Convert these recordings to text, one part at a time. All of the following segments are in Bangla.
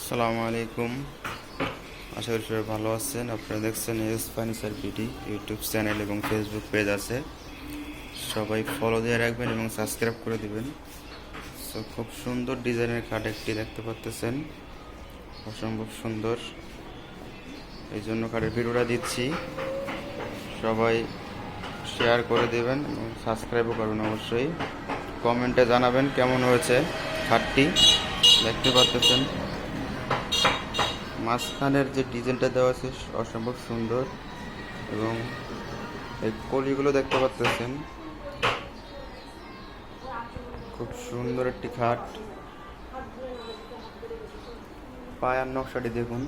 আসসালামু আলাইকুম। আশা করি সবাই ভালো আছেন। আপনারা দেখছেন S furniture BD YouTube channel এবং ফেসবুক পেজ আছে, সবাই ফলো দিয়ে রাখবেন এবং সাবস্ক্রাইব করে দিবেন। সো খুব সুন্দর ডিজাইনের খাট একটি দেখতে পাচ্ছেন, অসম্ভব সুন্দর। এই জন্য খাটের ভিডিওটা দিচ্ছি, সবাই শেয়ার করে দেবেন এবং সাবস্ক্রাইবও করবেন। অবশ্যই কমেন্টে জানাবেন কেমন হয়েছে খাটটি। দেখতে পাচ্ছেন মাঝখানের যে ডিজাইনটা দেওয়া আছে অসম্ভব সুন্দর, এবং এই কলিগুলো দেখতে পাচ্ছেন, খুব সুন্দর একটি খাট। পায়ার নকশাটি দেখুন,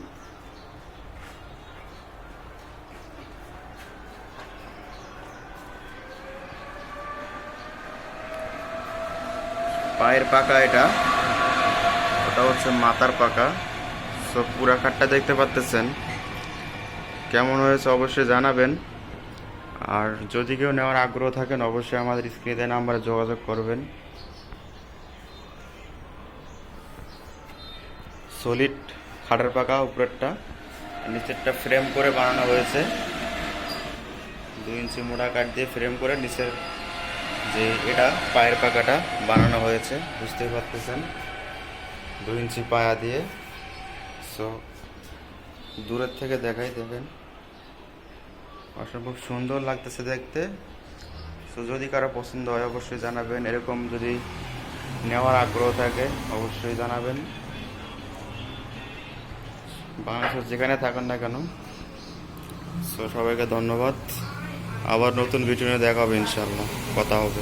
পায়ের পাকা, ওটা হচ্ছে মাথার পাকা। সব পুরা খাটটা দেখতে পাচ্ছেন, কেমন হয়েছে অবশ্যই জানাবেন। আর যদি কেউ নেওয়ার আগ্রহ থাকেন অবশ্যই আমাদের স্ক্রিনে দেওয়া নাম্বারে যোগাযোগ করবেন। সলিড খাটের পাকা, উপরেরটা, নিচেরটা ফ্রেম করে বানানো হয়েছে। 2 ইঞ্চি মোটা কাঠ দিয়ে ফ্রেম করে নিচের যে এটা পায়ের পাকাটা বানানো হয়েছে, বুঝতেই পারতেছেন, 2 ইঞ্চি পায়া দিয়ে। সো দূরের থেকে দেখাই, দেখেন অসম্ভব সুন্দর লাগতেছে দেখতে। সো যদি কারো পছন্দ হয় অবশ্যই জানাবেন। এরকম যদি নেওয়ার আগ্রহ থাকে অবশ্যই জানাবেন। বাংলাদেশের যেখানে থাকেন না কেন। সো সবাইকে ধন্যবাদ। আবার নতুন ভিডিও নিয়ে দেখা হবে, ইনশাআল্লাহ কথা হবে।